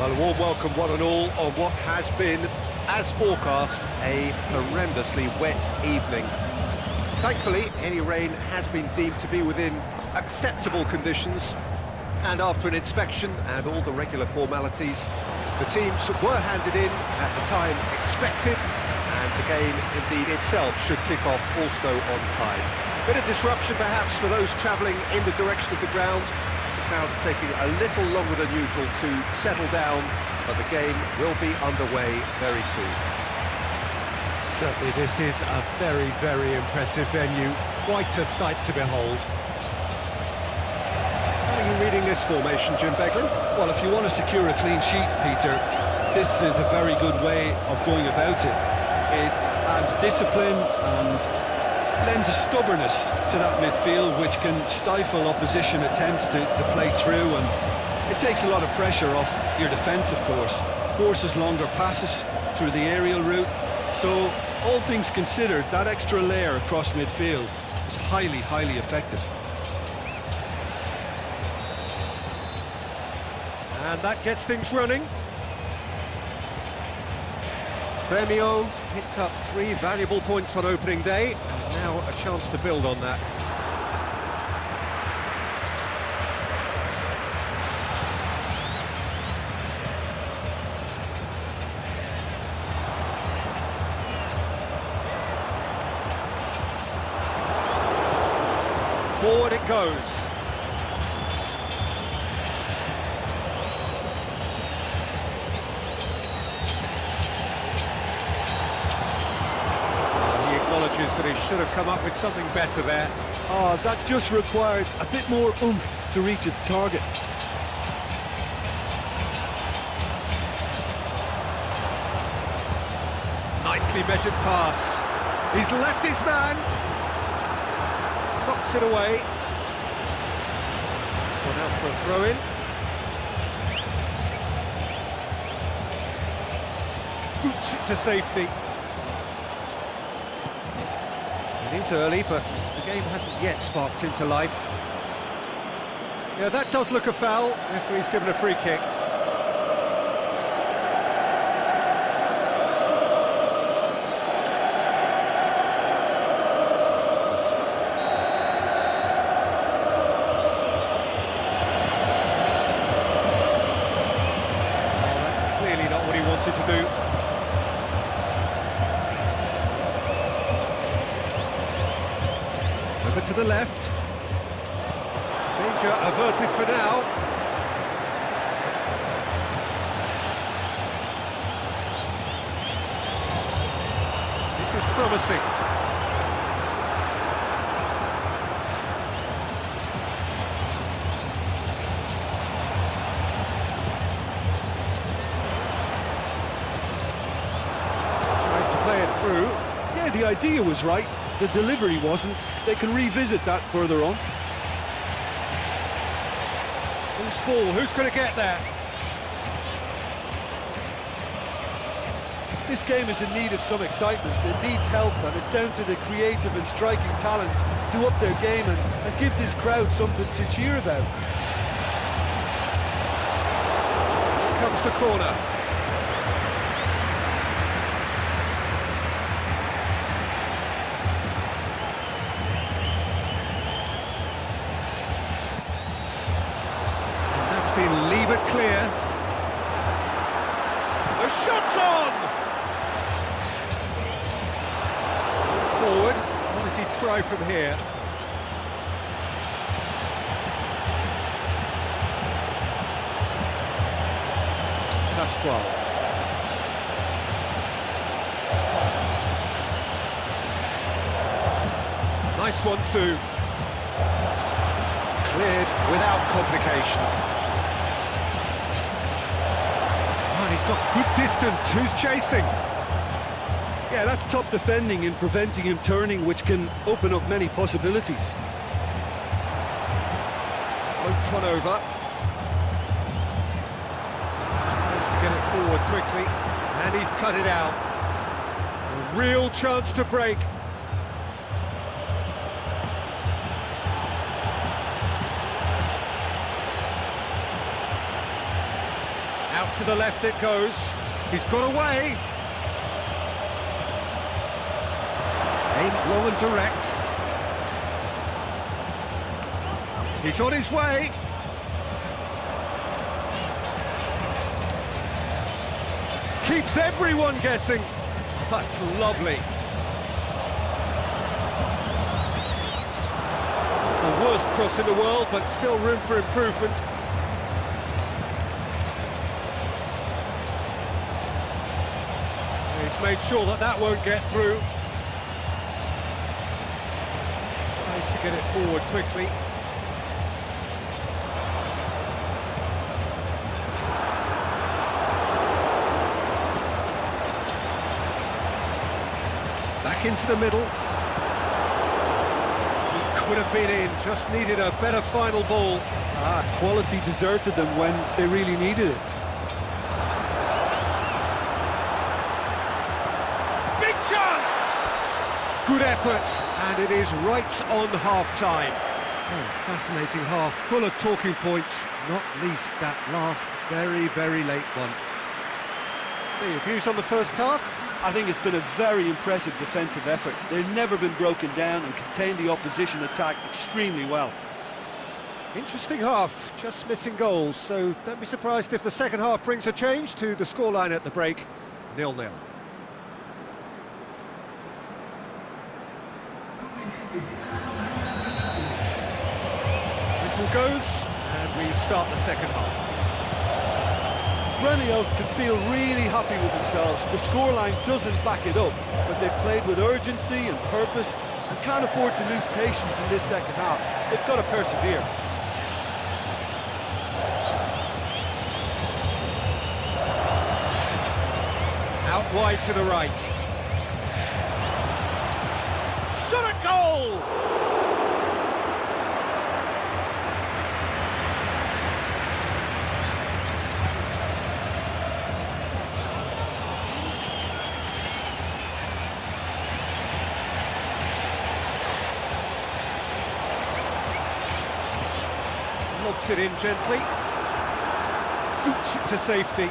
Well, a warm welcome one and all on what has been, as forecast, a horrendously wet evening. Thankfully, any rain has been deemed to be within acceptable conditions, and after an inspection and all the regular formalities, the teams were handed in at the time expected, and the game indeed itself should kick off also on time. Bit of disruption perhaps for those travelling in the direction of the ground. The crowd's taking a little longer than usual to settle down, but the game will be underway very soon. Certainly this is a very, very impressive venue. Quite a sight to behold. How are you reading this formation, Jim Beglin? Well, if you want to secure a clean sheet, Peter, this is a very good way of going about it. It adds discipline and lends a stubbornness to that midfield, which can stifle opposition attempts to play through, and it takes a lot of pressure off your defence, of course. Forces longer passes through the aerial route. So, all things considered, that extra layer across midfield is highly, highly effective. And that gets things running. Gremio picked up 3 valuable points on opening day, and now a chance to build on that. Forward it goes. That he should have come up with something better there. Oh, that just required a bit more oomph to reach its target. Nicely measured pass. He's left his man. Knocks it away. He's gone out for a throw-in. Boots it to safety. It is early, but the game hasn't yet sparked into life. Yeah, that does look a foul. Referee's given a free kick. Oh, that's clearly not what he wanted to do. To the left. Danger averted for now. This is promising. Trying to play it through. Yeah, the idea was right. The delivery wasn't. They can revisit that further on. Who's ball? Who's going to get there? This game is in need of some excitement. It needs help, and it's down to the creative and striking talent to up their game and give this crowd something to cheer about. Here comes the corner. Leave it clear. The shot's on! Forward. What does he try from here? Pasquale. Nice one too. Cleared without complication. He's got good distance. Who's chasing? Yeah, that's top defending and preventing him turning, which can open up many possibilities. Floats one over. Tries to get it forward quickly, and he's cut it out. A real chance to break. Out to the left it goes. He's got away. Aimed long and direct. He's on his way. Keeps everyone guessing. That's lovely. The worst cross in the world, but still room for improvement. He's made sure that that won't get through. Tries to get it forward quickly. Back into the middle. He could have been in, just needed a better final ball. Quality deserted them when they really needed it. Big chance! Good effort, and it is right on half-time. So, fascinating half, full of talking points, not least that last very, very late one. So, your views on the first half? I think it's been a very impressive defensive effort. They've never been broken down and contained the opposition attack extremely well. Interesting half, just missing goals, so don't be surprised if the second half brings a change to the scoreline at the break, 0-0. Whistle goes, and we start the second half. Gremio can feel really happy with themselves. The scoreline doesn't back it up, but they've played with urgency and purpose and can't afford to lose patience in this second half. They've got to persevere. Out wide to the right. Shot at goal! Lobs it in gently. Boots it to safety.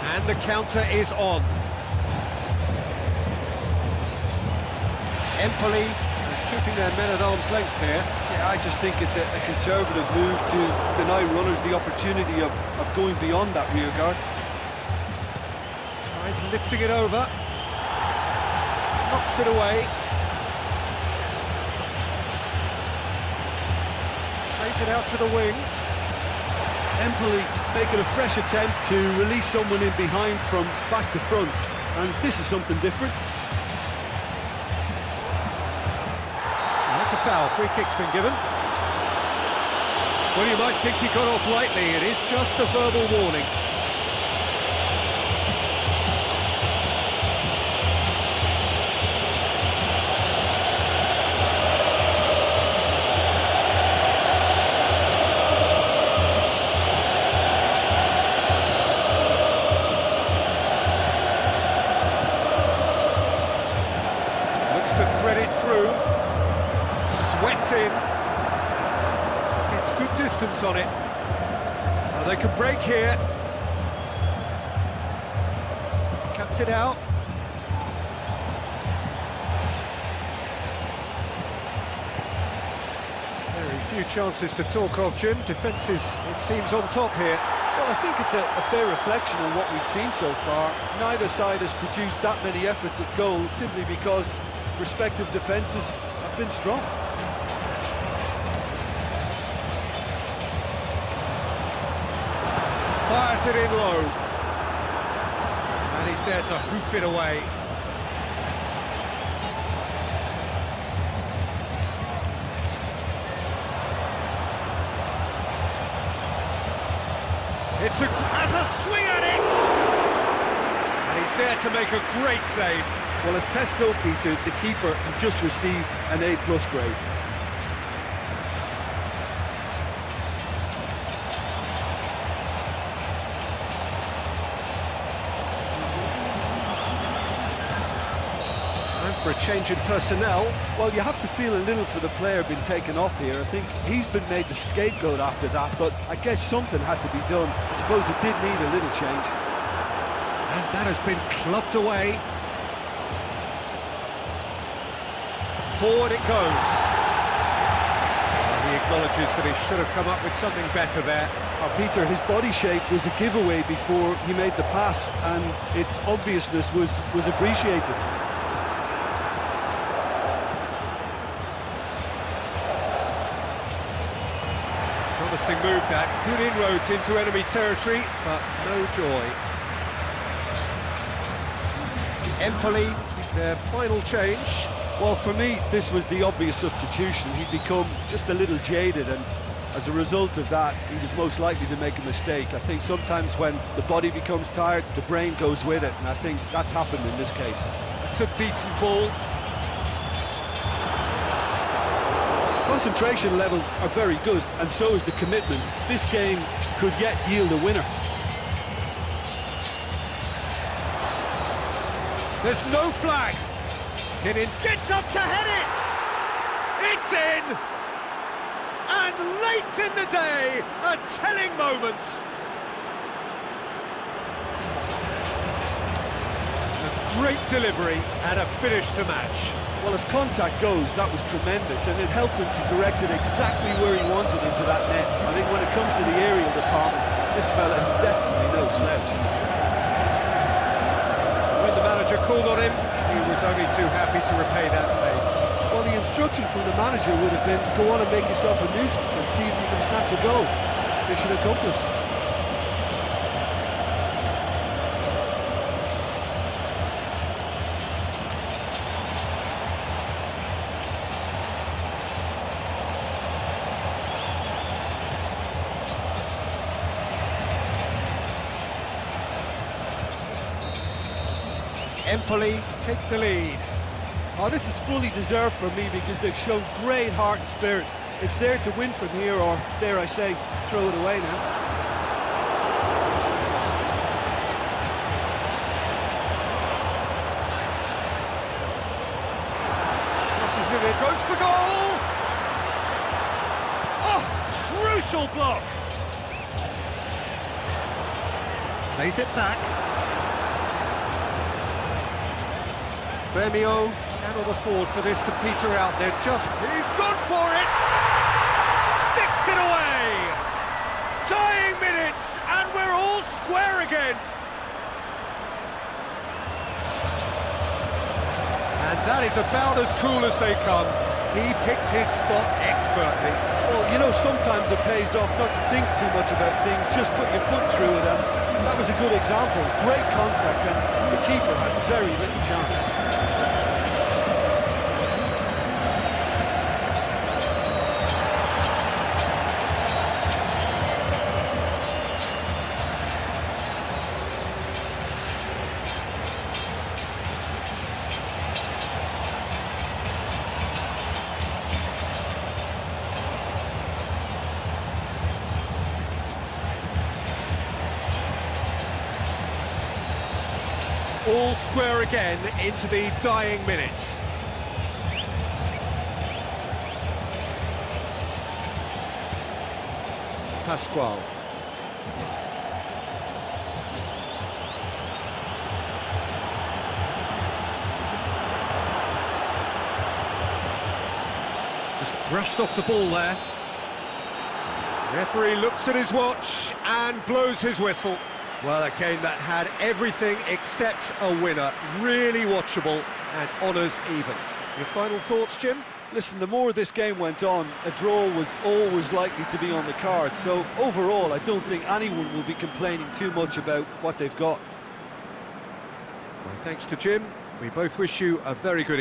And the counter is on. Empoli keeping their men at arm's length here. Yeah, I just think it's a conservative move to deny runners the opportunity of going beyond that rear guard. Tries lifting it over. Knocks it away. Plays it out to the wing. Empoli making a fresh attempt to release someone in behind from back to front, and this is something different. That's a foul, free kick's been given. Well, you might think he got off lightly, it is just a verbal warning. To thread it through, swept in, gets good distance on it. Now they can break here, cuts it out. Very few chances to talk of, Jim. Defence is, it seems, on top here. Well, I think it's a fair reflection on what we've seen so far. Neither side has produced that many efforts at goal simply because respective defences have been strong. Fires it in low. And he's there to hoof it away. Has a swing at it! And he's there to make a great save. Well, as Tesco, Peter, the keeper has just received an A+ grade. Time for a change in personnel. Well, you have to feel a little for the player being taken off here. I think he's been made the scapegoat after that, but I guess something had to be done. I suppose it did need a little change. And that has been clubbed away. Forward it goes. He acknowledges that he should have come up with something better there. Peter, his body shape was a giveaway before he made the pass, and its obviousness was appreciated. Promising move that, good inroads into enemy territory, but no joy. Empoli, their final change. Well, for me, this was the obvious substitution. He'd become just a little jaded, and as a result of that, he was most likely to make a mistake. I think sometimes when the body becomes tired, the brain goes with it, and I think that's happened in this case. It's a decent ball. Concentration levels are very good, and so is the commitment. This game could yet yield a winner. There's no flag. Higgins gets up to head it! It's in! And late in the day, a telling moment. A great delivery and a finish to match. Well, as contact goes, that was tremendous, and it helped him to direct it exactly where he wanted into that net. I think when it comes to the aerial department, this fella is definitely no slouch. When the manager called on him, he was only too happy to repay that faith. Well, the instruction from the manager would have been, go on and make yourself a nuisance and see if you can snatch a goal. Mission accomplished. Empoli take the lead. Oh, this is fully deserved for me because they've shown great heart and spirit. It's there to win from here, or dare I say, throw it away now. Crosses it in, goes for goal! Oh, crucial block! Plays it back. Gremio cannot afford for this to peter out. He's gone for it! Sticks it away! Dying minutes, and we're all square again! And that is about as cool as they come. He picked his spot expertly. Well, you know, sometimes it pays off not to think too much about things, just put your foot through it, and that was a good example. Great contact, and the keeper had very little chance. All square again into the dying minutes. Pasquale. Just brushed off the ball there. Referee looks at his watch and blows his whistle. Well, a game that had everything except a winner. Really watchable and honours even. Your final thoughts, Jim? Listen, the more this game went on, a draw was always likely to be on the card. So overall, I don't think anyone will be complaining too much about what they've got. Well, thanks to Jim. We both wish you a very good evening.